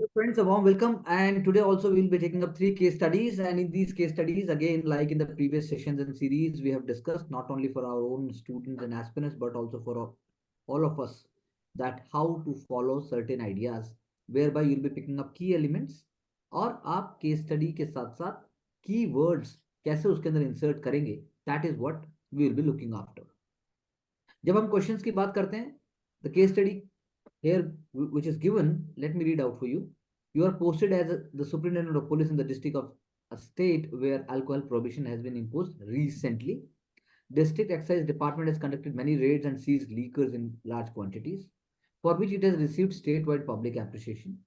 So friends, a warm welcome. And today also we'll be taking up three case studies. And in these case studies, again, like in the previous sessions and series, we have discussed not only for our own students and aspirants, but also for all of us, that how to follow certain ideas, whereby you'll be picking up key elements और आप case study के साथ साथ key words कैसे उसके अंदर insert करेंगे, that is what we will be looking after. जब हम क्वेश्चंस की बात करते हैं, the case study here which is given, let me read out for you. You are posted as the superintendent of police in the district of a state where alcohol prohibition has been imposed recently. District Excise Department has conducted many raids and seized liquors in large quantities, for which it has received statewide public appreciation.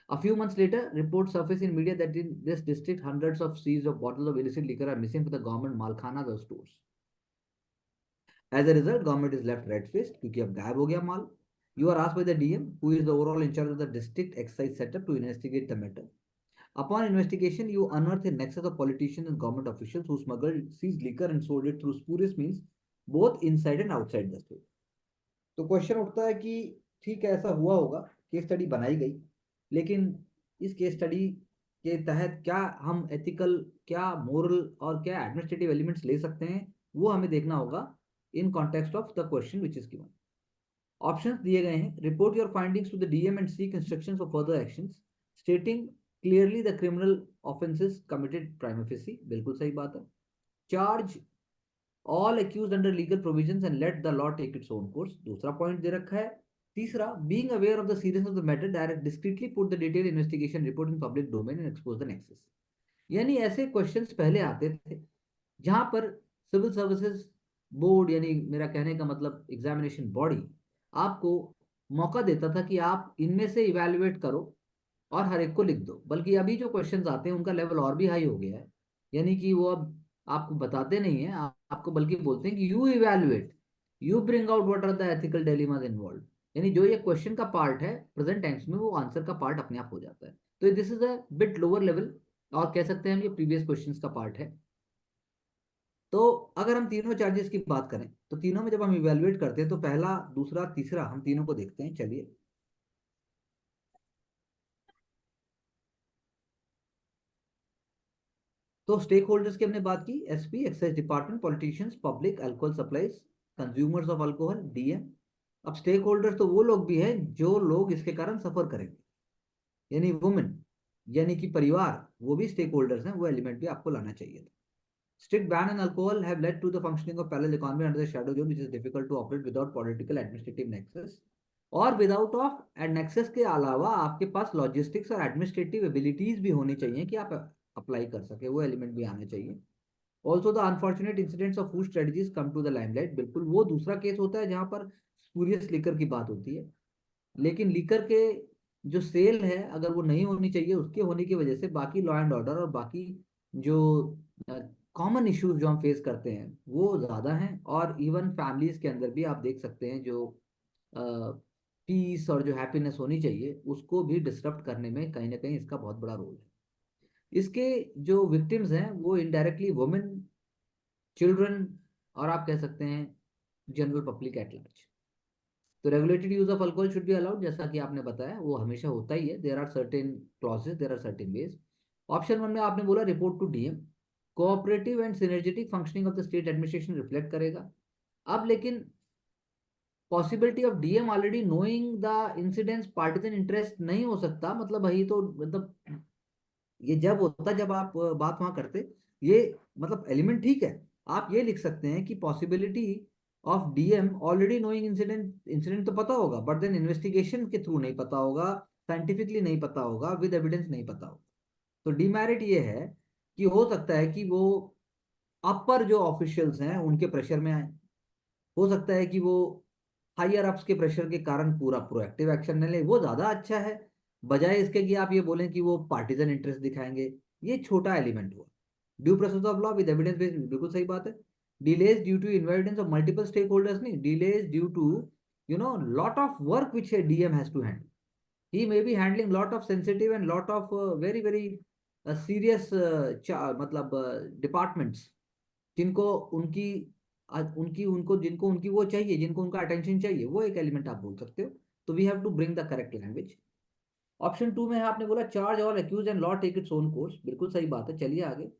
A few months later, reports surface in media that in this district, hundreds of seized of bottles of illicit liquor are missing from the government malkhanas or stores. As a result, government is left red-faced क्योंकि अब गायब हो गया माल. You are asked by the DM, who is the overall in charge of the district excise setup, to investigate the matter. Upon investigation, you unearth a nexus of politicians and government officials who smuggled seized liquor and sold it through spurious means, both inside and outside the state. तो question उठता है कि ठीक है, ऐसा हुआ होगा, case study बनाई गई, लेकिन इस केस स्टडी के तहत क्या हम एथिकल, क्या मोरल और क्या एडमिनिस्ट्रेटिव एलिमेंट्स ले सकते हैं, वो हमें देखना होगा in context of the question which is given. Options दिए गए हैं. Report your findings to the DM and seek instructions for further actions stating clearly the criminal offences committed prima facie. बिल्कुल सही बात है. Charge all accused under legal provisions and let the law take its own course. दूसरा point दे रखा है. तीसरा, being aware of the seriousness of the matter, direct discreetly put the detail investigation report in public domain and expose the nexus. यानी ऐसे questions पहले आते थे जहां पर सिविल सर्विसेज बोर्ड, यानी मेरा कहने का मतलब एग्जामिनेशन बॉडी, आपको मौका देता था कि आप इनमें से इवैल्यूएट करो और हर एक को लिख दो. बल्कि अभी जो क्वेश्चंस आते हैं उनका लेवल और भी हाई हो गया है. यानी कि वो अब आपको बताते नहीं है, आपको बल्कि बोलते हैं कि you evaluate, you bring out what are the ethical dilemmas involve. यानी जो ये क्वेश्चन का पार्ट है प्रेजेंट टाइम्स में, वो आंसर का पार्ट अपने आप हो जाता है. तो this is a bit lower level, और कह सकते हैं हम ये प्रीवियस क्वेश्चंस का पार्ट है. तो अगर हम तीनों चार्जेस की बात करें तो तीनों में जब हम इवेल्युएट करते हैं तो पहला, दूसरा, तीसरा, हम तीनों को देखते हैं. चलिए, तो स्टेक होल्डर्स की हमने बात की. SP, excise department, politicians, public, alcohol supplies, consumers of alcohol, DM. अब स्टेक होल्डर्स तो वो लोग भी हैं जो लोग इसके कारण सफर करेंगे, यानी वुमेन, यानी कि परिवार, वो भी स्टेक होल्डर्स हैं. वो एलिमेंट भी आपको लाना चाहिए था. Strict ban on alcohol have led to the functioning of parallel economy under the shadow zone, which is difficult to operate without political administrative nexus. और विदाउट ऑफ एंड नेक्सस के अलावा आपके पास लॉजिस्टिक्स और एडमिनिस्ट्रेटिव एबिलिटीज भी होनी चाहिए कि आप अप्लाई कर सके. वो एलिमेंट भी आना चाहिए. Also the unfortunate incidents of food strategies come to the limelight. बिल्कुल वो दूसरा केस होता है जहां पर स्पूरियस लिकर की बात होती है, लेकिन लिकर के जो सेल है अगर वो नहीं होनी चाहिए, उसके होने की वजह से बाकी लॉ एंड ऑर्डर और बाकी जो कॉमन इश्यूज जो हम फेस करते हैं वो ज़्यादा हैं. और इवन फैमिलीज के अंदर भी आप देख सकते हैं जो पीस और जो हैप्पीनेस होनी चाहिए उसको भी डिस्टर्ब करने में कहीं ना कहीं इसका बहुत बड़ा रोल है. इसके जो विक्टिम्स हैं वो इनडायरेक्टली वुमेन, चिल्ड्रन, और आप कह सकते हैं जनरल पब्लिक एट लार्ज. तो regulated use of alcohol should be allowed, जैसा कि आपने बताया वो हमेशा होता ही है. There are certain clauses, there are certain ways. Option one में आपने बोला report to DM, cooperative and synergetic functioning of the state administration reflect करेगा. अब लेकिन possibility of DM already knowing the incidents partisan interest नहीं हो सकता. मतलब वही तो, मतलब ये जब होता जब आप बात वहां करते, ये मतलब एलिमेंट ठीक है. आप ये लिख सकते हैं कि possibility of DM already knowing incident, incident तो पता होगा बट देन इन्वेस्टिगेशन के थ्रू नहीं पता होगा, साइंटिफिकली नहीं पता होगा, विद एविडेंस नहीं पता होगा. तो डीमेरिट ये है कि हो सकता है कि वो अपर जो ऑफिशियल्स हैं उनके प्रेशर में आए. हो सकता है कि वो हायर अप्स के प्रेशर के कारण पूरा प्रोएक्टिव एक्शन न ले. वो ज्यादा अच्छा है बजाय इसके कि आप ये बोलें कि वो पार्टिजन इंटरेस्ट दिखाएंगे. ये छोटा एलिमेंट हुआ. Due process of law with evidence based, बिल्कुल सही बात है. Delays due to investment of multiple stakeholders, नहीं, delays due to lot of work which DM has to handle. he may be handling lot of sensitive and lot of very very serious मतलब departments, जिनको उनकी उनकी उनको जिनको उनकी वो चाहिए, जिनको उनका अटेंशन चाहिए, वो एक एलिमेंट आप बोल सकते हो. तो we have to bring the correct language. Option two में है, आपने बोला charge all accuse and law take its own course, बिल्कुल सही बात है, चलिए आगे।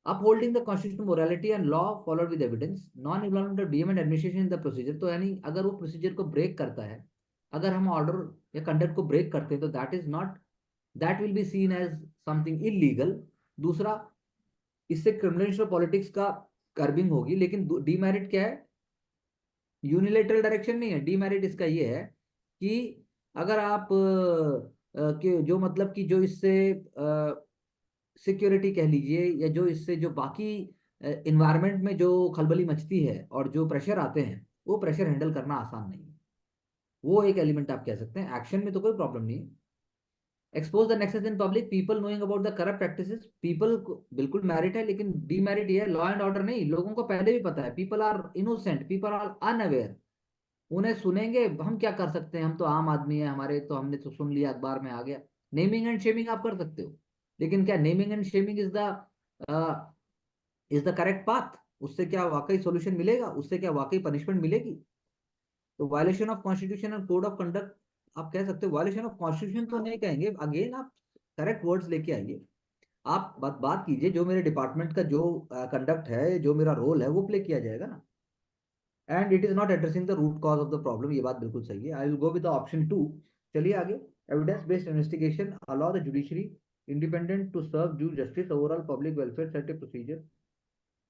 Upholding the constitutional morality and law followed with evidence, non involvement of DM and administration in the procedure, तो यानी अगर वो प्रोसीजर को ब्रेक करता है, अगर हम ऑर्डर या कंडक्ट को ब्रेक करते हैं, तो that is not, that will be seen as something illegal. दूसरा, इससे क्रिमिनल पॉलिटिक्स का कर्बिंग होगी। लेकिन डीमेरिट क्या है, यूनिलेटरल डायरेक्शन नहीं है, डीमेरिट इसका ये है कि अगर आप कि जो मतलब कि जो इससे सिक्योरिटी कह लीजिए, या जो इससे जो बाकी इन्वायरमेंट में जो खलबली मचती है और जो प्रेशर आते हैं, वो प्रेशर हैंडल करना आसान नहीं है। वो एक एलिमेंट आप कह सकते हैं, एक्शन में तो कोई प्रॉब्लम नहीं है। Expose the nexus in public, people knowing about the corrupt practices, people बिल्कुल मैरिट है, लेकिन डीमेरिट ये है, लॉ एंड ऑर्डर नहीं, लोगों को पहले भी पता है, people are innocent, people are unaware. उन्हें सुनेंगे, हम क्या कर सकते हैं, हम तो आम आदमी है, हमारे तो हमने तो सुन लिया, अखबार में आ गया। नेमिंग एंड शेमिंग आप कर सकते हो, लेकिन क्या naming and shaming is the correct path? उससे क्या वाकई सॉल्यूशन मिलेगा? उससे क्या वाकई पनिशमेंट मिलेगी? तो violation of constitution and code of conduct आप कह सकते हो, वायलेशन ऑफ कॉन्स्टिट्यूशन तो नहीं कहेंगे, अगेन आप करेक्ट वर्ड्स लेके आइए। आप बात कीजिए, जो मेरे डिपार्टमेंट का जो कंडक्ट है, जो मेरा रोल है, वो प्ले किया जाएगा ना। And it is not addressing the root cause of the problem, ये बात बिल्कुल सही है। I will go with option two. चलिए आगे। Evidence based investigation allow the judiciary independent to serve due justice overall public welfare set a procedure.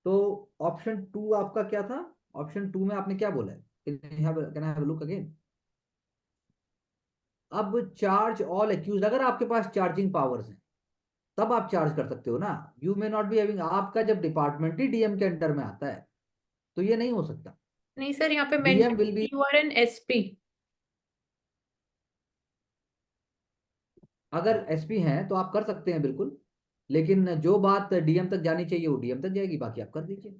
तो option two आपका क्या था? ऑप्शन टू में आपने क्या बोला है? Can I have a look again? अब चार्ज ऑल एक्यूज, अगर आपके पास चार्जिंग पावर्स हैं, तब आप चार्ज कर सकते हो ना। You may not be having, आपका जब डिपार्टमेंट ही डीएम के अंडर में आता है, तो ये नहीं हो सकता। नहीं सर, यहाँ पे DM mention will be, you are an SP. अगर एसपी हैं तो आप कर सकते हैं बिल्कुल, लेकिन जो बात डीएम तक जानी चाहिए वो डीएम तक जाएगी, बाकी आप कर दीजिए।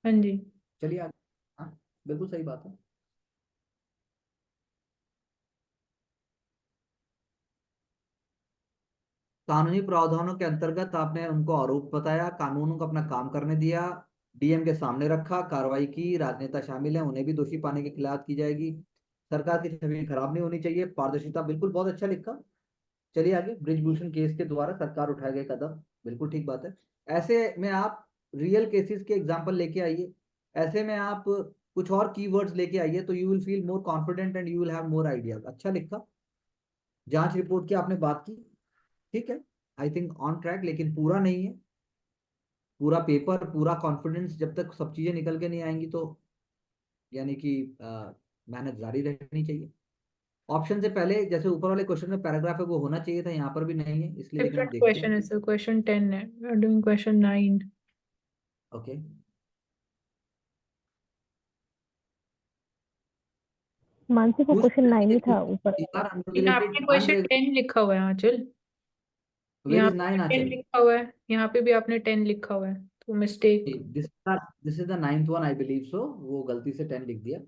हाँ जी। चलिए आगे। हाँ, बिल्कुल सही बात है। कानूनी प्रावधानों के अंतर्गत आपने उनको आरोप बताया, कानूनों को अपना काम करने दिया, डीएम के सामने रखा, कार्रवाई की, राजनेता शामिल हैं, उन्हें भी दोषी पाने के खिलाफ की जाएगी। सरकार की छवि खराब नहीं होनी चाहिए, पारदर्शिता, बिल्कुल बहुत अच्छा लिखा। चलिए आगे। ब्रिजभूषण केस के द्वारा सरकार उठाए गए कदम, बिल्कुल ठीक बात है। ऐसे में आप रियल केसेस के एग्जांपल लेके आइए, ऐसे में आप कुछ और कीवर्ड्स लेके आइए, तो you will feel more confident and you will have more ideas. अच्छा लिखा। जांच रिपोर्ट की आपने बात की, ठीक है, आई थिंक ऑन ट्रैक, लेकिन पूरा नहीं है। पूरा पेपर, पूरा कॉन्फिडेंस, जब तक सब चीजें निकल के नहीं आएंगी, तो यानी कि मेहनत जारी रहनी चाहिए। ऑप्शन से पहले जैसे ऊपर वाले क्वेश्चन में पैराग्राफ है, वो होना चाहिए था, यहाँ पर भी नहीं है, इसलिए, लेकिन हम डिफरेंट देखते क्वेश्चन है हैं। सर, क्वेश्चन 10 है, we are doing question 9। Okay. Mansi को क्वेश्चन 9 ही था ऊपर वाला। यहाँ आपने क्वेश्चन 10 लिखा हुआ है आंचल, वेर यहाँ इज पे 9 10 आंचल? लिखा हुआ है, यहाँ पे भी आपने 10 लिखा हुआ है, तो mistake. This is the ninth one I believe so, वो गलती से 10 लिख दिया।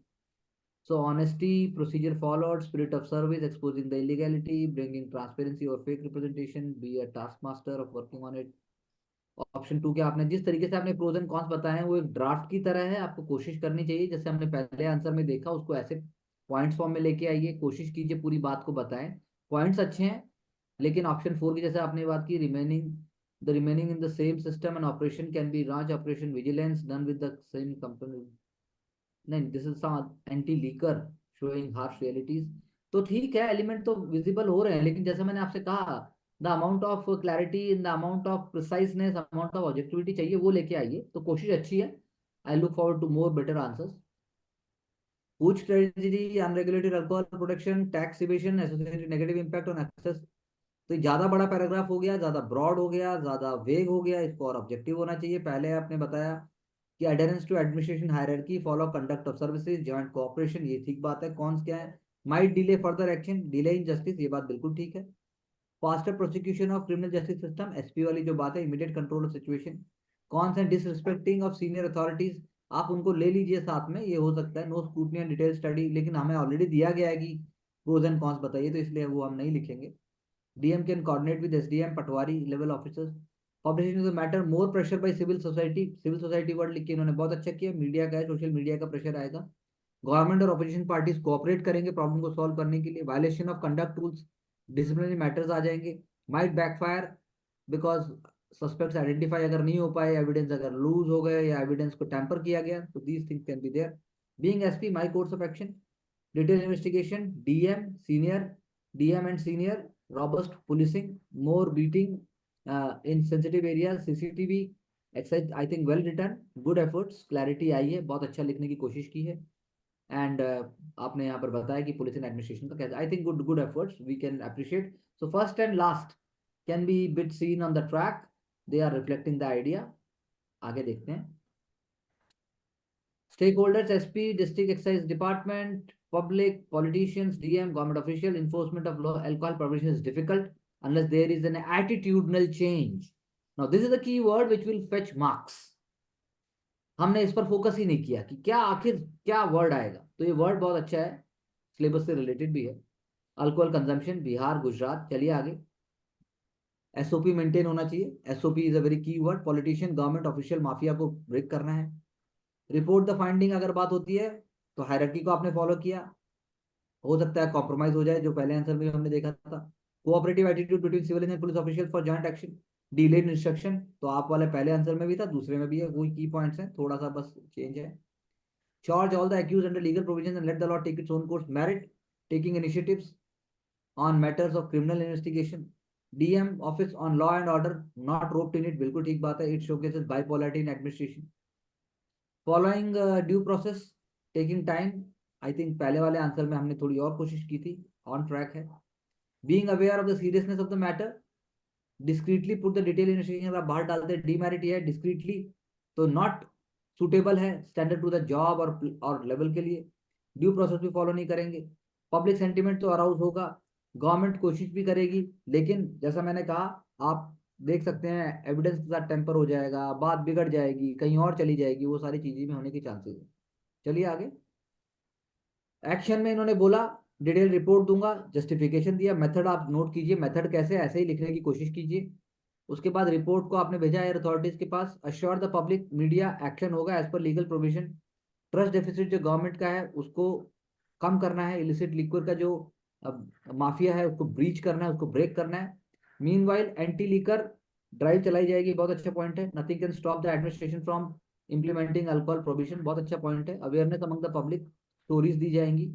So honesty, procedure followed, spirit of service, exposing the illegality, bringing transparency or fake representation, be a taskmaster of working on it। Option two के आपने जिस तरीके से आपने प्रोज एंड कॉन्स बताए हैं, वो एक ड्राफ्ट की तरह है, आपको कोशिश करनी चाहिए, जैसे हमने पहले आंसर में देखा, उसको ऐसे पॉइंट्स फॉर्म में लेके आइए, कोशिश कीजिए पूरी बात को बताएं। पॉइंट्स अच्छे हैं, लेकिन ऑप्शन फोर की जैसे आपने बात की, remaining in the same system and operation can be branch operation vigilance done with the same company. नहीं, this is some anti liquor showing harsh realities. तो ठीक है, एलिमेंट तो विजिबल हो रहे हैं, लेकिन जैसे मैंने आपसे कहा, the amount of clarity in the amount of preciseness, amount of objectivity चाहिए, वो लेके आइए, तो कोशिश अच्छी है। I look forward to more better answers. Which tragedy, unregulated alcohol production, tax evasion, associated negative impact on access। तो ये ज्यादा बड़ा पैराग्राफ हो गया, ज्यादा ब्रॉड हो गया, ज्यादा वेग हो गया, इसको और ऑब्जेक्टिव होना चाहिए। पहले आपने बताया कि adherence to administration hierarchy, follow conduct of services, joint cooperation, ये ठीक बात है। कौन क्या है? Might delay further action, delay in justice, ये बात बिल्कुल ठीक है। Faster prosecution of criminal justice system, SP वाली जो बात है, इमीडिएट कंट्रोल ऑफ सिचुएशन। कौन से डिसरिस्पेक्टिंग ऑफ सीनियर अथॉरिटीज, आप उनको ले लीजिए साथ में, ये हो सकता है। No scrutiny and detail study, लेकिन हमें ऑलरेडी दिया गया है कि प्रोज एंड कॉन्स बताइए, तो इसलिए वो हम नहीं लिखेंगे। DM can coordinate with SDM patwari level officers. Publishing the matter, more pressure by civil society, civil society word लिख के इन्होंने बहुत अच्छा किया। मीडिया का है, सोशल मीडिया का प्रेशर आएगा। गवर्नमेंट और ऑपोजिशन पार्टीज कोऑपरेट करेंगे प्रॉब्लम को सॉल्व करने के लिए। Violation of conduct rules, disciplinary matters आ जाएंगे, might backfire because suspects identify अगर नहीं हो पाए, एविडेंस अगर लूज हो गए या एविडेंस को टैंपर किया गया, तो these things can be there. Being SP, my course of action, detail investigation, DM and senior, robust policing, more beating in sensitive areas, CCTV, exercise I think well return, good efforts, clarity आई है, बहुत अच्छा लिखने की कोशिश की है. And आपने यहाँ पर बताया कि पुलिस एंड एडमिनिस्ट्रेशन का कैसे, I think good efforts we can appreciate. So first and last can be bit seen on the track, they are reflecting the idea. आगे देखते हैं. Stakeholders, SP, District Excise Department, public, politicians, DM, government official, enforcement of law, alcohol prohibition is difficult unless there is an attitudinal change. Now, this is the key word which will fetch marks. हमने इस पर focus ही नहीं किया कि क्या आखिर क्या word आएगा. तो ये वर्ड बहुत अच्छा है, सिलेबस से रिलेटेड भी है. Alcohol consumption, Bihar, Gujarat. चलिए आगे. एसओपी मेंटेन होना चाहिए. एसओपी इज अ वेरी की word. Politician, government official, mafia को ब्रेक करना है. रिपोर्ट द फाइंडिंग अगर बात होती है तो हायरार्की को आपने फॉलो किया. हो सकता है कॉम्प्रोमाइज हो जाए, जो पहले आंसर में हमने देखा था. Cooperative attitude between civil and police official for joint action. Delayed instruction, तो आप वाले पहले आंसर में भी था, दूसरे में भी है, वही की पॉइंट्स हैं, थोड़ा सा बस चेंज है. Charge all the accused under legal provisions and let the law take its own course. Merit, taking initiatives on matters of criminal investigation. DM office on law and order, not roped in it. बिल्कुल ठीक बात है. It showcases bipolarity in administration. Following due process, taking time. I think पहले वाले answer में हमने थोड़ी और कोशिश की थी, ऑन ट्रैक है. Being aware of the seriousness of the matter, discreetly put the detail investigation. आप बाहर डालते हैं डीमेरिट है डिस्क्रीटली, तो नॉट सुटेबल है स्टैंडर्ड टू द जॉब और लेवल के लिए. ड्यू प्रोसेस भी फॉलो नहीं करेंगे. पब्लिक सेंटिमेंट तो अराउज होगा, गवर्नमेंट कोशिश भी करेगी, लेकिन जैसा मैंने कहा, आप देख सकते हैं एविडेंस के साथ टेम्पर हो जाएगा, बात बिगड़ जाएगी, कहीं और चली जाएगी, वो सारी चीजें में होने की चांसेस है. चलिए आगे. एक्शन में इन्होंने बोला डिटेल रिपोर्ट दूंगा, जस्टिफिकेशन दिया. मेथड आप नोट कीजिए, मेथड कैसे, ऐसे ही लिखने की कोशिश कीजिए. उसके बाद रिपोर्ट को आपने भेजा एयर अथॉरिटीज के पास. Assure the public, media action होगा as per legal provision. Trust deficit जो गवर्नमेंट का है उसको कम करना है. इलिसिट लिक्विड का जो माफिया है उसको ब्रीच करना है, उसको ब्रेक करना है. मीनवाइल एंटी लीकर ड्राइव चलाई जाएगी, बहुत अच्छा पॉइंट है. Nothing can stop the administration from implementing alcohol prohibition, बहुत अच्छा पॉइंट है. Awareness among the public, stories दी जाएंगी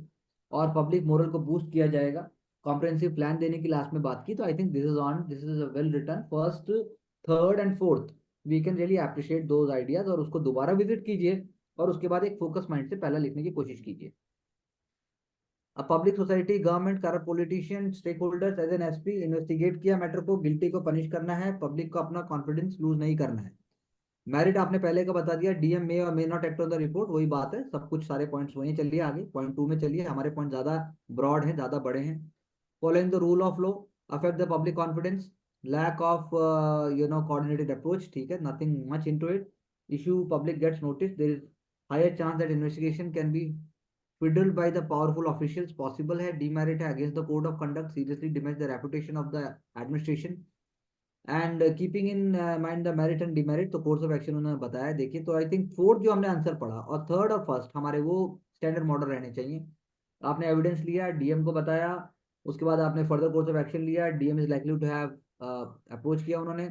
और पब्लिक मोरल को बूस्ट किया जाएगा. कॉम्प्रिहेंसिव प्लान देने की लास्ट में बात की, तो I think this is a well return. First, third and fourth we can really appreciate those ideas, और उसको दोबारा विजिट कीजिए और उसके बाद एक फोकस माइंड से पहला लिखने की कोशिश कीजिए. अब public society, government, corrupt politician, stakeholders, as an SP investigate किया मैटर को, गिल्टी को पनिश करना है, पब्लिक को अपना कॉन्फिडेंस लूज नहीं करना है. मेरिट आपने पहले का बता दिया, डीएम मे और may not act on the report, वही बात है, सब कुछ सारे पॉइंट्स वही. चलिए आगे पॉइंट 2 में चलिए, हमारे पॉइंट ज्यादा ब्रॉड हैं, ज्यादा बड़े हैं. Following the rule of law affect the public confidence, lack of coordinated approach. ठीक है, nothing much into it. Issue public gets notice, there is higher chance that investigation can be fiddled by the powerful officials, possible है. demerit है against the code of conduct, seriously damage the reputation of the administration. And keeping in mind the merit and demerit, तो course of action उन्होंने बताया. देखिए, तो I think fourth जो हमने answer पढ़ा और थर्ड और फर्स्ट हमारे वो स्टैंडर्ड मॉडल रहने चाहिए. आपने एविडेंस लिया, डीएम को बताया, उसके बाद आपने फर्दर कोर्स ऑफ एक्शन लिया. DM is likely to have approach किया उन्होंने,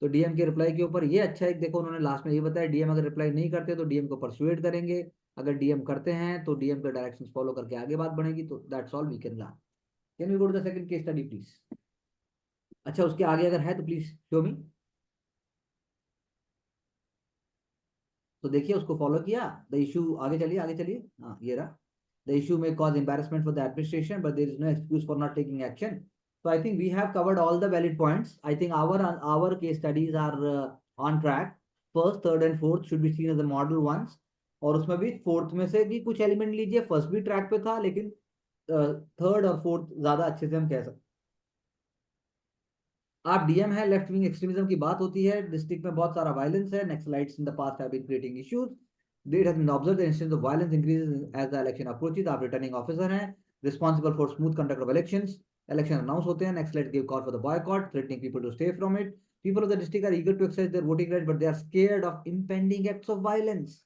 तो डीएम के रिप्लाई के ऊपर ये अच्छा है. देखो उन्होंने लास्ट में ये बताया, डीएम अगर रिप्लाई नहीं करते तो डीएम को परसुएड करेंगे, अगर डीएम करते हैं तो डीएम के डायरेक्शंस फॉलो करके आगे बात बढ़ेगी. तो that's all we can learn. Can we go to the second case study please. अच्छा, उसके आगे अगर है तो प्लीज शो मी. तो देखिए उसको फॉलो किया. द इशू, आगे चलिए आगे चलिए. हाँ ये रहा. द इशू में cause embarrassment for the administration but there is no excuse for not taking action. So I think we have covered all the valid points. I think our case studies are on track. First, third and fourth should be seen as the model ones. और उसमें भी fourth में से भी कुछ element लीजिए. First भी track पे था, लेकिन थर्ड और फोर्थ ज्यादा अच्छे से हम कह सकते. आप डीएम है, लेफ्ट विंग एक्सट्रीमिज्म की बात होती है, डिस्ट्रिक्ट में बहुत सारा वायलेंस है. Naxalites in the past have been creating issues. It has been observed the instance of violence increases as the election approaches. आप रिटर्निंग ऑफिसर हैं, responsible for smooth conduct of elections. Election announce होते हैं, Naxalites give call for the boycott, threatening people to stay from it. People of the district are eager to exercise their voting rights, but they are scared of impending acts of violence.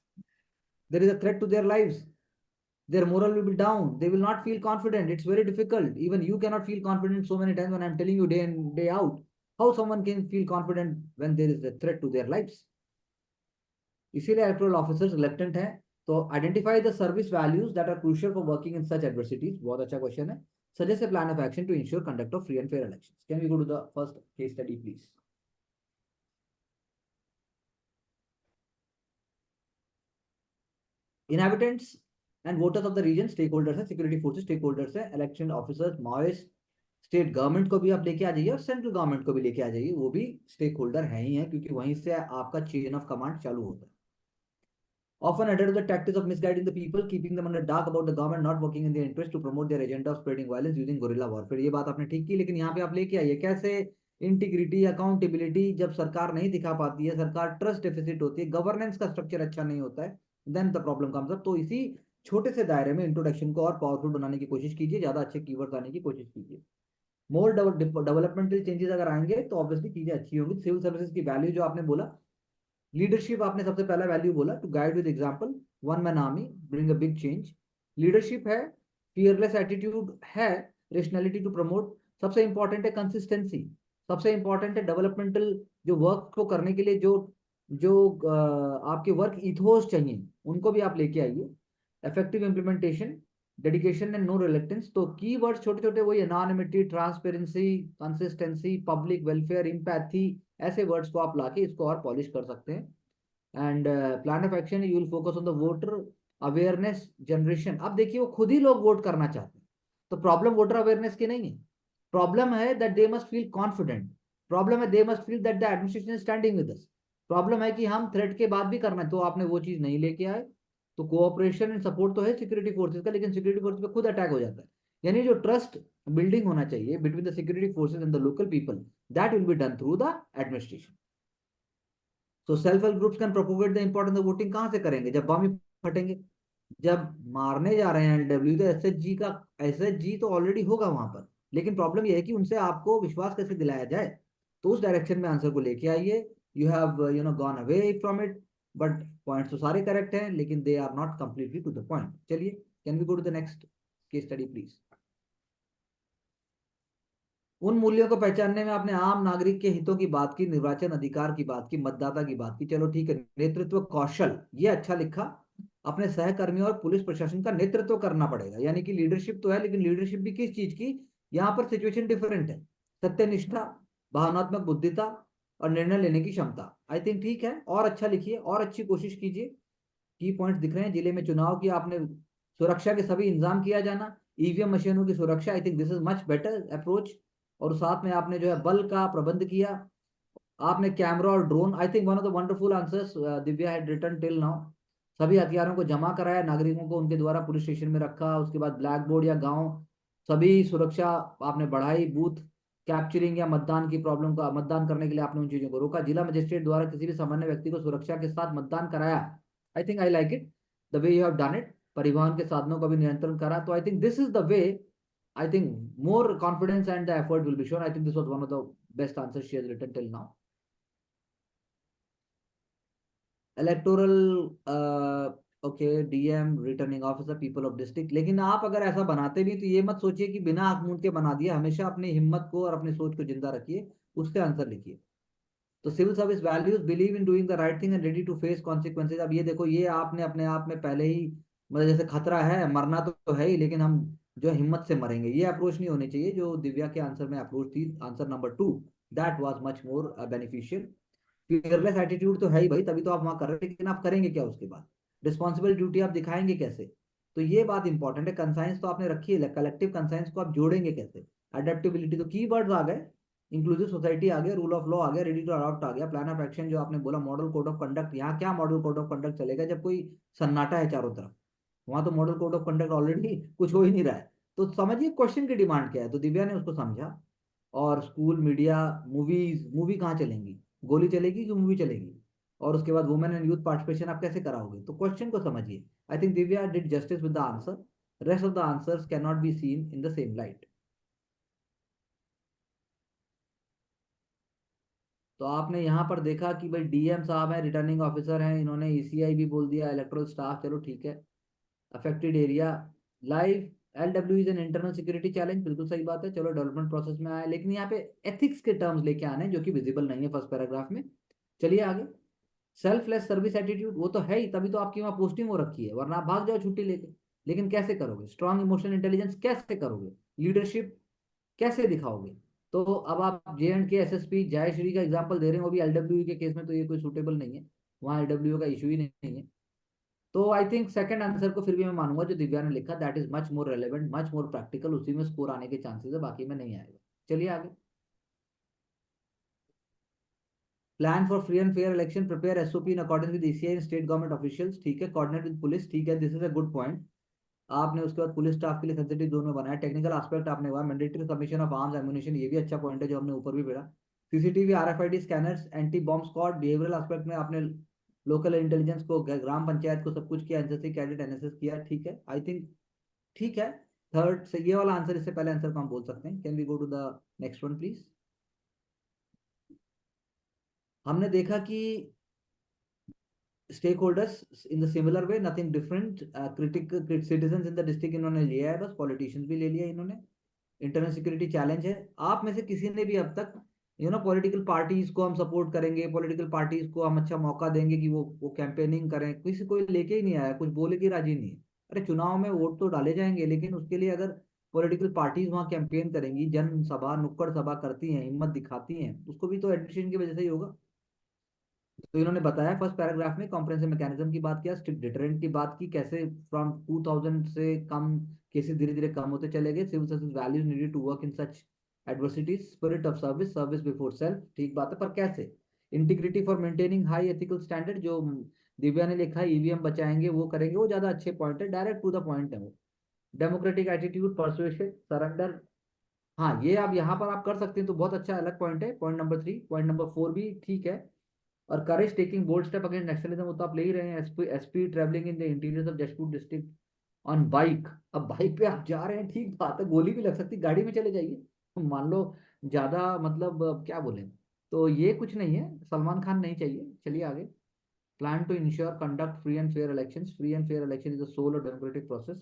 There is a threat to their lives. their moral will be down. They will not feel confident. It's very difficult. Even you cannot feel confident so many times when I'm telling you day in day out. How someone can feel confident when there is a threat to their lives? इसीलिए electoral officers reluctant हैं. तो identify the service values that are crucial for working in such adversities. बहुत अच्छा question है. Suggest a plan of action to ensure conduct of free and fair elections. Can we go to the first case study, please? Inhabitants and voters of the region stakeholders है, security forces stakeholders है, election officers, Maoist, state government को भी आप लेके आ जाइए और central government को भी लेके आ जाइए, वो भी स्टेक होल्डर है ही है, क्योंकि वहीं से आपका चेन ऑफ कमांड चालू होता है. Often adhere to the tactics of misguiding the people, keeping them under dark about the government, not working in their interest to promote their agenda of spreading violence using guerrilla warfare. ये बात आपने ठीक की, लेकिन यहाँ पे आप लेके आइए कैसे इंटीग्रिटी, अकाउंटेबिलिटी. जब सरकार नहीं दिखा पाती है, सरकार ट्रस्ट डेफिसिट होती है, गवर्नेंस का स्ट्रक्चर अच्छा नहीं होता है, then the problem comes up. तो इसी छोटे से दायरे में इंट्रोडक्शन को और पावरफुल बनाने की कोशिश कीजिए, ज्यादा अच्छे कीवर्ड्स आने की कोशिश कीजिए. मोर डेवलपमेंटल चेंजेस अगर आएंगे तो ऑब्वियसली चीजें अच्छी होंगी. सिविल सर्विसेज की वैल्यू जो आपने बोला, लीडरशिप आपने सबसे पहला वैल्यू बोला, to guide with example, one man army bring a big change. Leadership है, फियरलेस एटीट्यूड है, रेशनैलिटी टू प्रमोट. सबसे इंपॉर्टेंट है कंसिस्टेंसी. सबसे इंपॉर्टेंट है डेवलपमेंटल जो वर्क को करने के लिए जो जो आपके वर्क इथोस चाहिए, उनको भी आप लेके आइए. Effective implementation, dedication and no reluctance. तो की वर्ड छोटे छोटे वही, anonymity, transparency, consistency, public welfare, empathy, ऐसे वर्ड्स को आप लाके इसको और पॉलिश कर सकते हैं. And plan of action, you will focus on the voter awareness generation. अब देखिए वो खुद ही लोग वोट करना चाहते हैं, तो प्रॉब्लम वोटर अवेयरनेस की नहीं है. प्रॉब्लम है that they must feel confident. Problem है they must feel that the administration is standing with us. Problem है कि हम थ्रेट के बाद भी करना है, तो आपने वो चीज नहीं लेके आए. तो कोऑपरेशन एंड सपोर्ट तो है सिक्योरिटी फोर्सेज का, लेकिन सिक्योरिटी फोर्सेज पे खुद अटैक हो जाता है. यानी जो ट्रस्ट बिल्डिंग होना चाहिए between the security forces and the local people, that will be done through the administration. So self help groups can propagate the importance of voting. कहाँ से करेंगे? जब बम ही फटेंगे, जब मारने जा रहे हैं एलडब्ल्यू, तो एसएचजी का, एसएचजी तो ऑलरेडी होगा वहां पर, लेकिन प्रॉब्लम यह है कि उनसे आपको विश्वास कैसे दिलाया जाए. तो उस डायरेक्शन में आंसर को लेके आइए. You have gone away from it, but points तो सारे करेक्ट हैं, लेकिन they are not completely to the point. चलिए, can we go to the next case study please. उन मूल्यों को पहचानने में आपने आम नागरिक के हितों की बात की, निर्वाचन अधिकार की बात की, मतदाता की बात की. चलो ठीक है. नेतृत्व कौशल, ये अच्छा लिखा. अपने सहकर्मियों और पुलिस प्रशासन का नेतृत्व करना पड़ेगा, यानी कि लीडरशिप तो है, लेकिन लीडरशिप भी किस चीज की? यहाँ पर सिचुएशन डिफरेंट है. सत्यनिष्ठा, भावनात्मक बुद्धिता और निर्णय लेने की क्षमता. आई थिंक ठीक है. और अच्छा लिखिए और अच्छी कोशिश कीजिए. की पॉइंट्स दिख रहे हैं. जिले में चुनाव की आपने सुरक्षा के सभी इंतजाम किया जाना, ईवीएम मशीनों की सुरक्षा. आई think this is much better approach. और साथ में आपने जो है बल का प्रबंध किया, आपने कैमरा और drone. I think one of the wonderful answers Divya had written till now. सभी हथियारों को जमा कराया, नागरिकों को उनके द्वारा पुलिस स्टेशन में रखा, उसके बाद ब्लैक बोर्ड या गांव, सभी सुरक्षा आपने बढ़ाई. बूथ कैप्चरिंग या मतदान की प्रॉब्लम का, मतदान करने के लिए आपने उन चीजों को रोका. जिला मजिस्ट्रेट द्वारा किसी भी सामान्य व्यक्ति को सुरक्षा के साथ मतदान कराया. आई think I like it the way you have done it. परिवहन के साधनों का भी नियंत्रण करा. तो I think this is the way. I think more confidence and the effort will be shown. I think this was one of the best answers she has written till now. Electoral, okay, DM, returning officer, people of district. लेकिन आप अगर ऐसा बनाते भी तो ये मत सोचिए कि बिना आंख मूंद के बना दिया. हमेशा अपनी हिम्मत को और अपनी सोच को जिंदा रखिए, उससे आंसर लिखिए. तो civil service values, believe in doing the right thing and ready to face consequences. अब ये देखो, ये आपने अपने आप में पहले ही, मतलब जैसे खतरा है, मरना तो है ही, लेकिन हम जो है हिम्मत से मरेंगे, ये अप्रोच नहीं होनी चाहिए जो दिव्या के आंसर में अप्रोच थी. Answer number 2, that was much more beneficial. Fearless attitude तो है ही भाई, तभी तो आप वहां कर रहे हैं, लेकिन आप करेंगे क्या उसके बाद? रिस्पॉन्सिबल ड्यूटी आप दिखाएंगे कैसे? तो ये बात इंपॉर्टेंट है. कंसाइंस तो आपने रखी है, कलेक्टिव कंसाइंस को आप जोड़ेंगे कैसे? अडेप्टेबिलिटी, तो की वर्ड्स आ गए. इंक्लूसिव सोसाइटी आ गया, रूल ऑफ लॉ आ गया, रेडी टू अडॉप्ट आ गया. प्लान ऑफ एक्शन जो आपने बोला, मॉडल कोड ऑफ कंडक्ट. यहाँ क्या मॉडल कोड ऑफ कंडक्ट चलेगा जब कोई सन्नाटा है चारों तरफ? वहां तो model code of conduct already कुछ हो ही नहीं रहा है. तो समझिए क्वेश्चन की डिमांड क्या है. तो दिव्या ने उसको समझा. और स्कूल, मीडिया, मूवीज, मूवी कहाँ चलेंगी? गोली चलेगी कि मूवी चलेगी? और उसके बाद वुमेन एंड यूथ पार्टिसिपेशन आप कैसे कराओगे? तो क्वेश्चन को समझिए. I think Divya did justice with the answer. Rest of the answers can not be seen in the same light. तो आपने यहाँ पर देखा कि भाई डीएम साहब हैं, रिटर्निंग ऑफिसर हैं, इन्होंने ईसीआई भी बोल दिया, इलेक्टोरल स्टाफ. चलो ठीक है. Affected area, life, LW is an internal security challenge, बिल्कुल सही बात है, चलो डेवलपमेंट प्रोसेस में आया, लेकिन यहाँ पे एथिक्स के टर्म्स लेके आने जो कि विजिबल नहीं है फर्स्ट पैराग्राफ में। चलिए आगे, सेल्फलेस सर्विस एटीट्यूड, वो तो है ही, तभी तो आपकी वहाँ पोस्टिंग हो रखी है, वरना आप भाग जाओ छुट्टी लेके। लेकिन कैसे करोगे? स्ट्रॉन्ग इमोशनल इंटेलिजेंस कैसे करोगे? लीडरशिप कैसे दिखाओगे? तो अब आप J&K SSP जयश्री का एग्जांपल दे रहे हैं, वो भी LWE के केस में, तो ये कोई सूटेबल नहीं है, वहाँ LWE का इशू ही नहीं है। तो आई थिंक सेकंड आंसर को फिर भी मैं मानूंगा जो दिव्या ने लिखा, that is much more relevant, much more practical, उसी में स्कोर आने के चांसेस है, बाकी में नहीं आएगा। चलिए आगे, plan for free and fair election, prepare SOP in accordance with ECI and state government officials, ठीक है, कोऑर्डिनेट विद पुलिस, ठीक है, this is a good point. आपने उसके बाद पुलिस स्टाफ के लिए सेंसिटिव जोन में बनाया, टेक्निकल एस्पेक्ट आपने हुआ, mandatory submission of arms ammunition, ये भी अच्छा पॉइंट है जो हमने ऊपर भी पढ़ा, CCTV RFID scanners, anti bomb squad, behavioural aspect में आपने लोकल इंटेलिजेंस को, ग्राम पंचायत को सब कुछ किया, NCC कैडेट NSS किया, ठीक है, आई थिंक ठीक है। थर्ड से ये वाला आंसर, इससे पहले आंसर को हम बोल सकते हैं। Can we go to the next one please? हमने देखा कि stakeholders in the similar way, nothing different, critic citizen in the district इन्होंने लिया है, बस पॉलिटिशियंस भी ले लिया इन्होंने। इंटरनल सिक्योरिटी चैलेंज है, आप में से किसी ने भी अब तक पॉलिटिकल पार्टीज को हम सपोर्ट करेंगे, पॉलिटिकल पार्टीज को हम अच्छा मौका देंगे कि वो कैंपेनिंग करें, किसी कोई लेके ही नहीं आया, कुछ बोले कि राजी नहीं है। अरे चुनाव में वोट तो डाले जाएंगे, लेकिन उसके लिए अगर पॉलिटिकल पार्टीज वहाँ कैंपेन करेंगी, जनसभा नुक्कड़ सभा करती हैं, हिम्मत दिखाती हैं, उसको भी तो एडमिशन की वजह से ही होगा। तो इन्होंने बताया फर्स्ट पैराग्राफ में कॉम्प्रेहेंसिव मैकेनिज्म की बात किया, स्ट्रिक्ट डिटरेंट की बात की, कैसे फ्रॉम 2000 से कम केसेस धीरे धीरे कम होते चले गए, civil service values needed to work in such adversities, spirit of service, service before self, ठीक बात है, पर कैसे? Integrity for maintaining high ethical standard, जो दिव्या ने लिखा है, EVM बचाएंगे, वो करेंगे, वो ज्यादा अच्छे पॉइंट है, डायरेक्ट टू द पॉइंट है वो। डेमोक्रेटिक एटीट्यूड, परसुएशन, सरेंडर, हाँ ये आप यहाँ पर आप कर सकते हैं, तो बहुत अच्छा अलग पॉइंट है, पॉइंट नंबर 3, पॉइंट नंबर 4 भी ठीक है। और courage taking bold step against naxalism, वो तो आप ले ही रहे हैं। SP travelling in the interiors of Jashpur district on bike, अब बाइक पे आप जा रहे हैं, ठीक बात है, गोली भी लग सकती, गाड़ी में चले जाइए, मान लो ज्यादा मतलब क्या बोले, तो ये कुछ नहीं है, सलमान खान नहीं चाहिए। चलिए आगे, plan to ensure conduct free and fair elections, free and fair election is the soul of democratic process,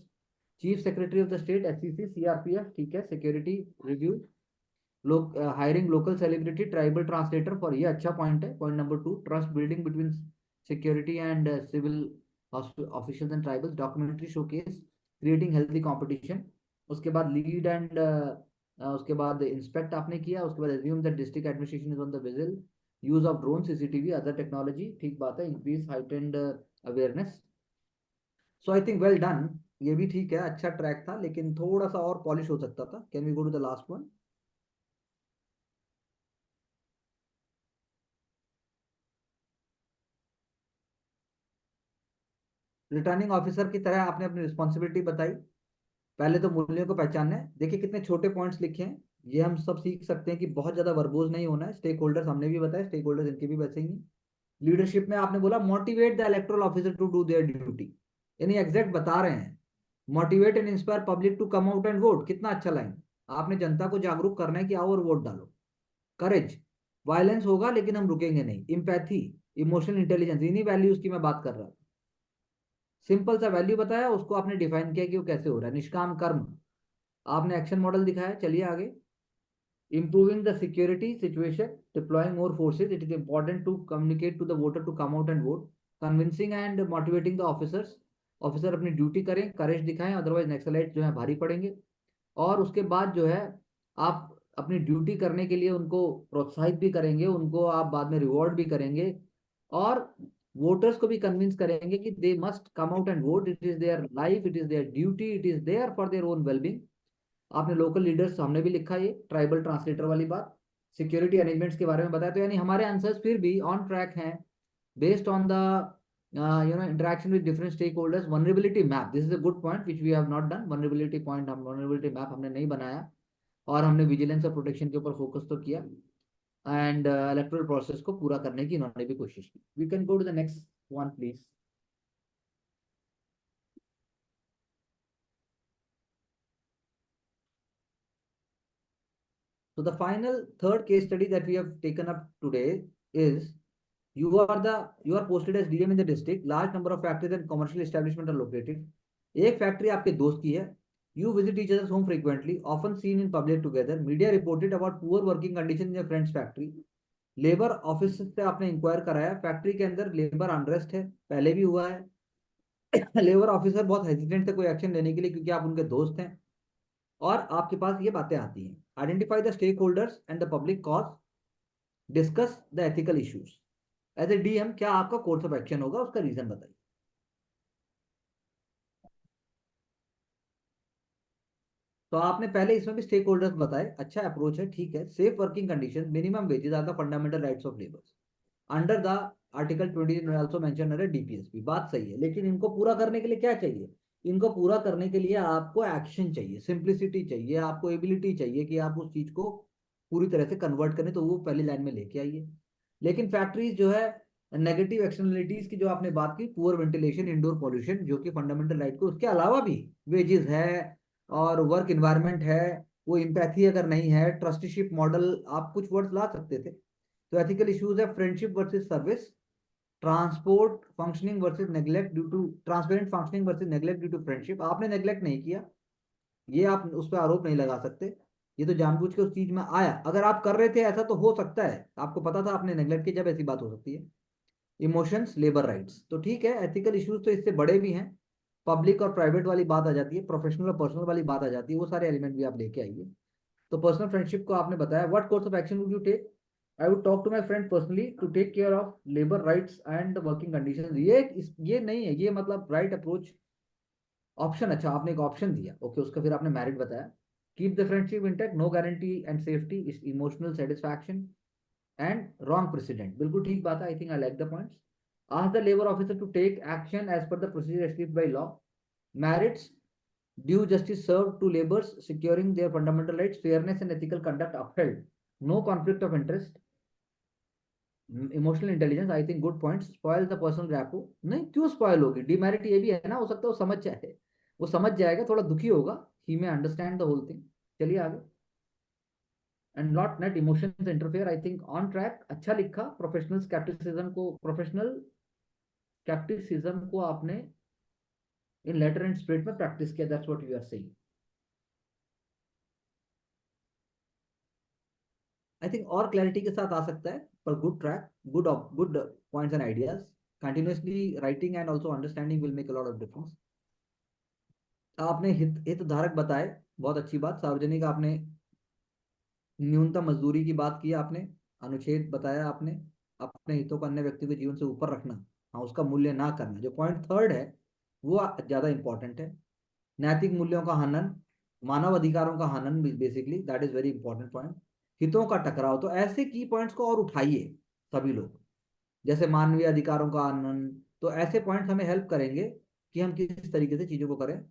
chief secretary of the state SCC CRPF, ठीक है, सिक्योरिटी रिव्यू, लोग hiring local celebrity tribal translator for, ये अच्छा point है। Point number 2, trust building between security and civil officials and tribals, documentary showcase, creating healthy competition. उसके बाद lead and उसके बाद इंस्पेक्ट आपने किया, उसके बाद assume that district administration is on the vigil, use of drone, CCTV, other technology, ठीक बात है, इंक्रीज हाइटेंड अवेयरनेस। सो आई थिंक वेल डन, ये भी ठीक है, अच्छा ट्रैक था, लेकिन थोड़ा सा और पॉलिश हो सकता था। Can we go to the last one? Returning officer की तरह आपने अपनी रिस्पॉन्सिबिलिटी बताई, पहले तो मूल्यों को पहचानना है, देखिए कितने छोटे पॉइंट्स लिखे हैं, ये हम सब सीख सकते हैं कि बहुत ज्यादा वर्बोज नहीं होना है। स्टेक होल्डर्स हमने भी बताया, स्टेक होल्डर्स इनके भी वैसे ही हैं। लीडरशिप में आपने बोला motivate the electoral officer to do their duty, यानी एग्जैक्ट बता रहे हैं, motivate and inspire public to come out and vote, कितना अच्छा लाइन, आपने जनता को जागरूक करना है कि आओ और वोट डालो। करेज, वायलेंस होगा लेकिन हम रुकेंगे नहीं। इम्पैथी, इमोशनल इंटेलिजेंस, इन्हीं वैल्यूज की मैं बात कर रहा था। सिंपल सा वैल्यू बताया, उसको आपने डिफाइन किया कि वो कैसे हो रहा है। निष्काम कर्म, आपने एक्शन मॉडल दिखाया। चलिए आगे, improving the security situation, deploying more forces, it is important to communicate to the voter to come out and vote, convincing and motivating the officers, officer अपनी ड्यूटी करें, करेज दिखाएं, अदरवाइज नक्सलाइट जो है भारी पड़ेंगे। और उसके बाद जो है आप अपनी ड्यूटी करने के लिए उनको प्रोत्साहित भी करेंगे, उनको आप बाद में रिवॉर्ड भी करेंगे, और वोटर्स को भी कन्विंस करेंगे कि they must come out and vote, it is their life, it is their duty, it is their for their own wellbeing. आपने लोकल लीडर्स हमने भी लिखा, ये ट्राइबल ट्रांसलेटर वाली बात, सिक्योरिटी अरेंजमेंट्स के बारे में बताया, तो यानी हमारे आंसर्स फिर भी ऑन ट्रैक हैं, based on the interaction with different stake holders. Vulnerability map, this is a good point which we have not done, vulnerability point, हम वनरेबिलिटी मैप हमने नहीं बनाया, और हमने विजिलेंस और प्रोटेक्शन के ऊपर फोकस तो किया, एंड इलेक्टोरल प्रोसेस को पूरा करने की इन्होंने भी कोशिश की। We can go to the next one please. So the final third case study that we have taken up today is, you are posted as DM in the district, large number of factories and commercial establishments are located, एक factory आपके दोस्त की है, you visit each others home frequently, often seen in public together, media reported about poor working condition in your friends factory, labour office से आपने inquire कराया, factory के अंदर लेबर अनरेस्ट है, पहले भी हुआ है, लेबर ऑफिसर बहुत हेजिटेंट थे कोई एक्शन लेने के लिए क्योंकि आप उनके दोस्त हैं, और आपके पास ये बातें आती हैं। Identify the stake holders and the public cause, discuss the ethical issues. As a DM क्या आपका कोर्स ऑफ एक्शन होगा, उसका रीजन बताइए। तो आपने पहले इसमें भी स्टेक होल्डर्स बताए, अच्छा अप्रोच है, ठीक है। Safe working condition, minimum wages are the fundamental rights of labours under the article 20 also mention है डीपीएसपी, बात सही है, लेकिन इनको पूरा करने के लिए क्या चाहिए? इनको पूरा करने के लिए आपको एक्शन चाहिए, सिंप्लिसिटी चाहिए, आपको एबिलिटी चाहिए कि आप उस चीज को पूरी तरह से कन्वर्ट करें, तो वो पहली लाइन में लेके आइए। लेकिन फैक्ट्रीज जो है, नेगेटिव एक्सटर्नलिटीज की जो आपने बात की, पुअर वेंटिलेशन, इंडोर पॉल्यूशन, जो कि फंडामेंटल राइट को, उसके अलावा भी वेजेस है और वर्क इन्वायरमेंट है, वो इम्पैथी अगर नहीं है, ट्रस्टीशिप मॉडल, आप कुछ वर्ड्स ला सकते थे। तो एथिकल इश्यूज है friendship versus service, transport functioning versus neglect due to transparent functioning versus neglect due to friendship. आपने नेग्लेक्ट नहीं किया, ये आप उस पर आरोप नहीं लगा सकते, ये तो जानबूझ के उस चीज में आया। अगर आप कर रहे थे ऐसा तो हो सकता है आपको पता था आपने नेग्लेक्ट किया, जब ऐसी बात हो सकती है। इमोशंस, लेबर राइट्स, तो ठीक है, एथिकल इश्यूज तो इससे बड़े भी हैं, पब्लिक और प्राइवेट वाली बात आ जाती है, प्रोफेशनल और पर्सनल वाली बात आ जाती है, वो सारे एलिमेंट भी आप लेके आइए। तो पर्सनल फ्रेंडशिप को आपने बताया, what course of action would you take? I would talk to my friend personally to take care of labour rights and working conditions. ये नहीं है, ये मतलब राइट अप्रोच ऑप्शन, अच्छा आपने एक ऑप्शन दिया, ओके, उसका फिर आपने मेरिट बताया। Keep the friendship intact, no guarantee and safety, is emotional satisfaction and wrong precedent, बिल्कुल ठीक बात है, I think I like the points. Ask the labour officer to take action as per the procedure ascribed by law, merits, due justice served to laborers, securing their fundamental rights, fairness and ethical conduct upheld, no conflict of interest, emotional intelligence, I think good point. Spoil the personal rapport, नहीं क्यों spoil होगी, demerit ये भी है ना, हो सकता है वो समझ जाए, वो समझ जाएगा, थोड़ा दुखी होगा, ही में अंडरस्टैंड द होल थिंग। चलिए आगे। And not net emotions interfere, I think on track, अच्छा लिखा। प्रोफेशनल स्केप्टिसिज्म को आपने इन लेटर एंड स्पिरिट में प्रैक्टिस किया, that's what you are saying. I think और क्लैरिटी के साथ आ सकता है, पर good track, good points and ideas, continuously writing and also understanding will make a lot of difference. आपने हितधारक बताए, बहुत अच्छी बात। सार्वजनिक, आपने न्यूनतम मजदूरी की बात की, आपने अनुच्छेद बताया, आपने अपने हितों को अन्य व्यक्ति के जीवन से ऊपर रखना, हाँ, उसका मूल्य ना करना, जो पॉइंट थर्ड है वो ज्यादा इंपॉर्टेंट है। नैतिक मूल्यों का हनन, मानव अधिकारों का हनन, basically that is very important point. हितों का टकराव, तो ऐसे की पॉइंट्स को और उठाइए सभी लोग, जैसे मानवीय अधिकारों का हनन, तो ऐसे पॉइंट्स हमें हेल्प करेंगे कि हम किस तरीके से चीजों को करें।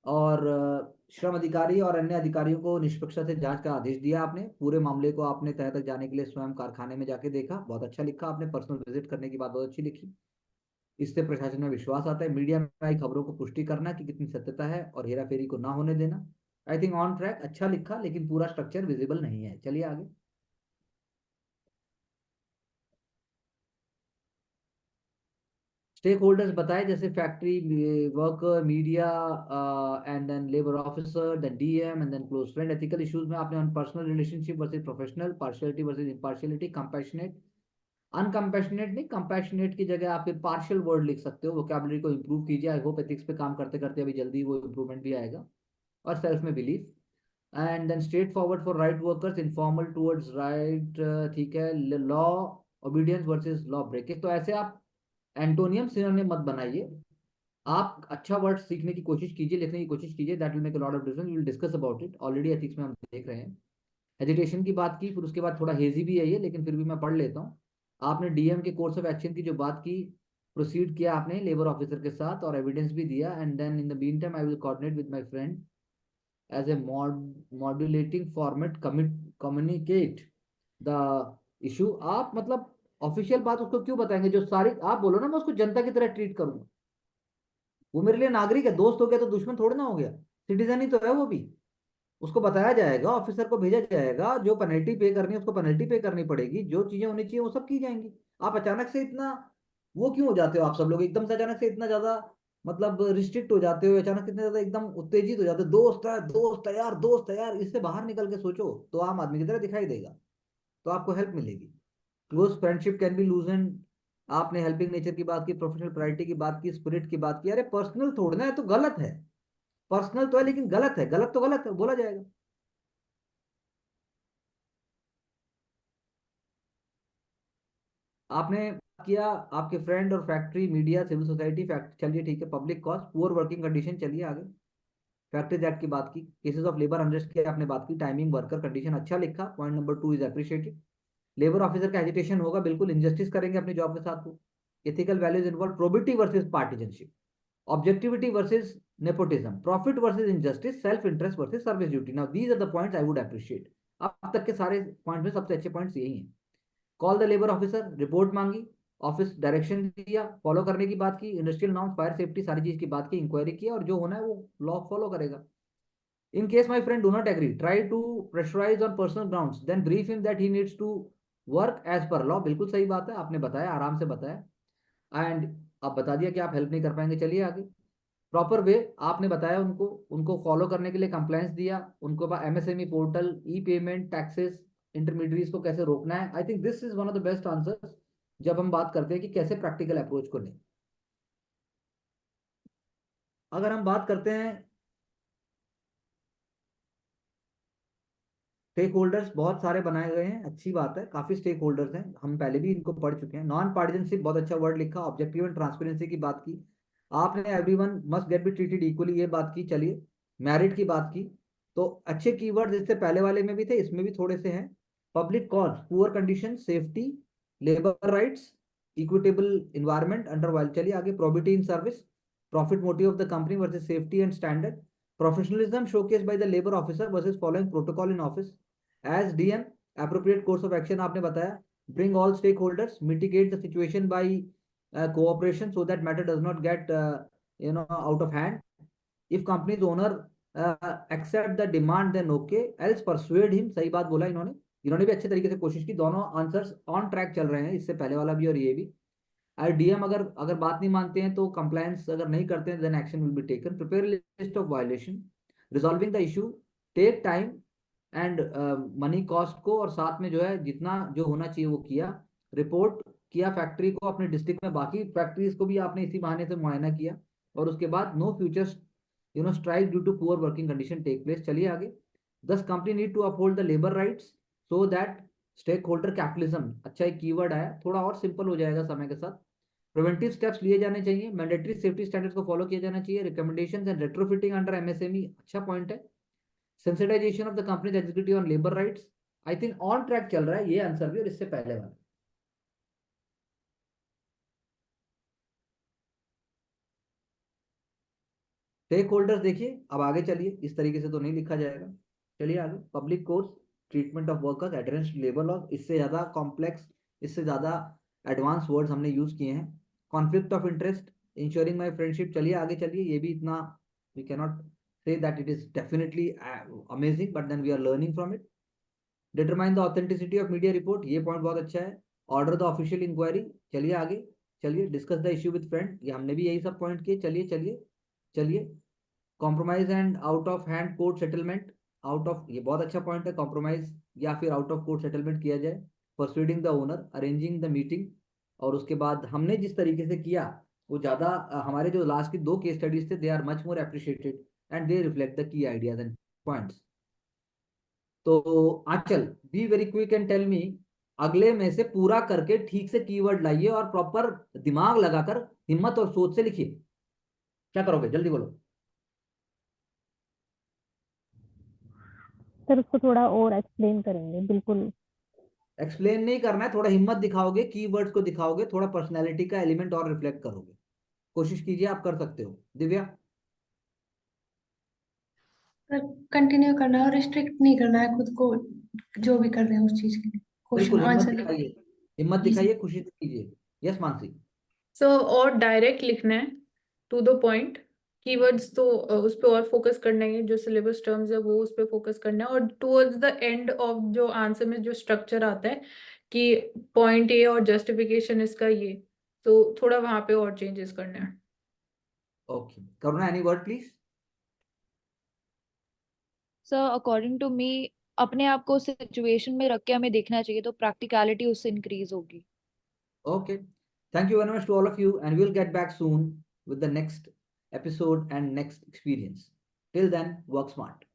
और श्रम अधिकारी और अन्य अधिकारियों को निष्पक्षता से जांच का आदेश दिया आपने, पूरे मामले को आपने तह तक जाने के लिए स्वयं कारखाने में जाके देखा, बहुत अच्छा लिखा आपने, पर्सनल विजिट करने की बात बहुत अच्छी लिखी। इससे प्रशासन में विश्वास आता है। मीडिया में आई खबरों को पुष्टि करना कि कितनी सत्यता है और हेराफेरी को ना होने देना, आई थिंक ऑन ट्रैक, अच्छा लिखा, लेकिन पूरा स्ट्रक्चर विजिबल नहीं है। चलिए आगे। स्टेक होल्डर्स बताए, जैसे factory worker, media and then labour officer, then DM and then close friend. Ethical issues में आपने on personal relationship versus professional, partiality versus impartiality, compassionate, uncompassionate नहीं, कंपैशनेट की जगह आप पार्शियल वर्ड लिख सकते हो, वोकैबुलरी को इंप्रूव कीजिए। आई होप एथिक्स पे काम करते करते अभी जल्दी वो इंप्रूवमेंट भी आएगा। और सेल्फ में belief, and then straight forward for right workers, informal towards right, ठीक है। Law obedience versus law breaking, तो ऐसे आप एंटोनियम सिनोनिम मत बनाइए, आप अच्छा वर्ड सीखने की कोशिश कीजिए, लिखने की कोशिश कीजिए, that will make a lot of difference, we will discuss about it, already ethics में हम देख रहे हैं। एजुटेशन की बात की, फिर उसके बाद थोड़ा हेजी भी है ये, लेकिन फिर भी मैं पढ़ लेता हूँ। आपने डीएम के कोर्स ऑफ एक्शन की जो बात की, प्रोसीड किया आपने लेबर ऑफिसर के साथ और एविडेंस भी दिया, and then in the mean time I will coordinate with my friend as a modulating format, communicate the issue. आप मतलब ऑफिशियल बात उसको क्यों बताएंगे, जो सारी आप बोलो ना, मैं उसको जनता की तरह ट्रीट करूंगा, वो मेरे लिए नागरिक है, दोस्त हो गया तो दुश्मन थोड़ी ना हो गया, सिटीजन ही तो है वो भी। उसको बताया जाएगा, ऑफिसर को भेजा जाएगा, जो पेनल्टी पे करनी है उसको पेनल्टी पे करनी पड़ेगी, जो चीजें होनी चाहिए वो सब की जाएंगी। आप अचानक से इतना वो क्यों हो जाते हो, आप सब लोग एकदम से अचानक से इतना ज्यादा मतलब रिस्ट्रिक्ट हो जाते हो, अचानक कितने ज्यादा एकदम उत्तेजित हो जाते हो, दोस्त है दोस्त है यार, दोस्त है यार, इससे बाहर निकल के सोचो तो आम आदमी की तरह दिखाई देगा, तो आपको हेल्प मिलेगी। Close friendship can be लूजन। आपने हेल्पिंग नेचर की बात की, प्रोफेशनल प्रायोरिटी की बात की, स्पिरिट की बात की, अरे पर्सनल थोड़ना है तो गलत है, पर्सनल तो है लेकिन गलत है, गलत तो गलत है बोला जाएगा। आपने किया आपके फ्रेंड और factory, media, civil society, fact चलिए ठीक है, public cause, poor working condition, चलिए आगे। फैक्ट्रीज एक्ट की बात की, केसेस ऑफ लेबर अनरेस्ट की आपने बात की, टाइमिंग, वर्कर कंडीशन अच्छा लिखा, point number 2 is appreciated. Labour officer का एजिटेशन होगा, बिल्कुल इंजस्टिस करेंगे अपनी जॉब के साथ वो। Ethical values involve, probity versus partisanship, objectivity versus nepotism, profit versus injustice, self interest versus service duty. Now these are the points I would appreciate. अब तक के सारे पॉइंट में सबसे अच्छे पॉइंट्स यही हैं। Call the labour officer, report मांगी, ऑफिस डायरेक्शन दिया, फॉलो करने की बात की, इंडस्ट्रियल नॉर्म्स, फायर सेफ्टी, सारी चीज की बात की, इंक्वायरी की, और जो होना है वो लॉ फॉलो करेगा। In case my friend do not agree, try to pressurize on personal grounds, then brief him that he needs to work as per law। बिल्कुल सही बात है, आपने बताया, आराम से बताया, एंड आप बता दिया कि आप हेल्प नहीं कर पाएंगे, चलिए आगे। प्रॉपर वे आपने बताया उनको, उनको फॉलो करने के लिए कंप्लायंस दिया, उनको एमएसएमई पोर्टल, ई पेमेंट, टैक्सेस, इंटरमीडियरीज को कैसे रोकना है। I think this is one of the best answers जब हम बात करते हैं कि कैसे प्रैक्टिकल अप्रोच को लें। अगर हम बात करते हैं स्टेक होल्डर्स, बहुत सारे बनाए गए हैं, अच्छी बात है, काफी स्टेक होल्डर्स हैं, हम पहले भी इनको पढ़ चुके हैं। नॉन पार्टिजनशिप बहुत अच्छा वर्ड लिखा, ऑब्जेक्टिव एंड ट्रांसपेरेंसी की बात की आपने, everyone must get be treated equally ये बात की, चलिए। मैरिट की बात की, तो अच्छे कीवर्ड इससे पहले वाले में भी थे, इसमें भी थोड़े से हैं। Public cause, poor condition, safety, labour rights, equitable environment under while, चलिए आगे। Probity in service, profit motive of the company versus safety and standard, professionalism showcase by the labour officer versus following protocol in office as DM, appropriate course of action आपने बताया, bring all stakeholders, mitigate the situation by cooperation so that matter does not get out of hand, if company's owner accept the demand then okay, else persuade him। सही बात बोला इन्होंने, इन्होंने भी अच्छे तरीके से कोशिश की, दोनों आंसर्स ऑन ट्रैक चल रहे हैं, इससे पहले वाला भी और ये भी। और डीएम अगर अगर बात नहीं मानते हैं तो कंप्लायंस अगर नहीं करते हैं then action will be taken, prepare list of violation, resolving the issue, take time and money cost को, और साथ में जो है जितना जो होना चाहिए वो किया, रिपोर्ट किया फैक्ट्री को अपने डिस्ट्रिक्ट में, बाकी फैक्ट्रीज को भी आपने इसी बहाने से मुआयना किया, और उसके बाद no future strike due to poor working condition take place, चलिए आगे। This company need to uphold the labour rights so that stake holder capitalism, अच्छा एक कीवर्ड आया, थोड़ा और सिंपल हो जाएगा समय के साथ। प्रिवेंटिव स्टेप्स लिए जाने चाहिए, मैंडेटरी सेफ्टी स्टैंडर्ड्स को फॉलो किया जाना चाहिए, recommendations and retrofitting under MSME, अच्छा पॉइंट है। Sensitization of the company executive on labour rights, I think on track चल रहा है ये आंसर भी, और इससे पहले वाला। स्टेक होल्डर्स देखिए, अब आगे चलिए, इस तरीके से तो नहीं लिखा जाएगा, चलिए आगे। Public course, treatment of workers, adherence to labour law, इससे ज्यादा कॉम्प्लेक्स, इससे ज्यादा एडवांस वर्ड्स हमने यूज किए हैं। Conflict of interest, insuring my friendship, चलिए आगे चलिए, ये भी इतना we cannot say that it is definitely amazing, but then we are learning from it। Determine the authenticity of media report, ये पॉइंट बहुत अच्छा है। ऑर्डर द ऑफिशियल इंक्वायरी, चलिए आगे, चलिए। Discuss the issue with friend, ये हमने भी यही सब पॉइंट किए, चलिए चलिए चलिए। Compromise and out of hand court settlement, out of, ये बहुत अच्छा पॉइंट है, कॉम्प्रोमाइज या फिर आउट ऑफ कोर्ट सेटलमेंट किया जाए। Persuading the owner, arranging the meeting, और उसके बाद हमने जिस तरीके से किया वो ज़्यादा हमारे जो लास्ट की 2 केस स्टडीज थे they are much more appreciated and they reflect the key ideas and points. तो Anchal, be very quick and tell me, अगले में से पूरा करके ठीक से कीवर्ड लाइए और प्रॉपर दिमाग लगाकर हिम्मत और सोच से लिखिए, क्या करोगे जल्दी बोलो। सर उसको थोड़ा और एक्सप्लेन करेंगे, बिल्कुल। एक्सप्लेन नहीं करना है, थोड़ा हिम्मत दिखाओगे, कीवर्ड्स को दिखाओगे, थोड़ा पर्सनैलिटी का एलिमेंट और रिफ्लेक्ट करोगे, कोशिश कीजिए, आप कर सकते हो। दिव्या। कंटिन्यू करना है और रिस्ट्रिक्ट नहीं करना है खुद को जो भी कर रहे हैं उस चीज के लिए, क्वेश्चन बिल्कुल हिम्मत आंसर। दिखाइए, हिम्मत दिखाइए, खुशी से कीजिए। यस मानसी। सो और डायरेक्ट लिखना है, टू द पॉइंट। कीवर्ड्स तो उस पर और फोकस करना है, जो सिलेबस टर्म्स है वो उस पर फोकस करना है, और टुवर्ड्स द एंड ऑफ जो आंसर में जो स्ट्रक्चर आता है कि पॉइंट ये और जस्टिफिकेशन इसका ये, तो थोड़ा वहां पे और चेंजेस करना है। Okay. Karuna, any word please? Sir according to me अपने आप को सिचुएशन में रख के हमें देखना चाहिए, तो प्रैक्टिकलिटी उससे इंक्रीज होगी. Okay. Thank you very much to all of you, and we'll get back soon with the next episode and next experience. Till then, work smart.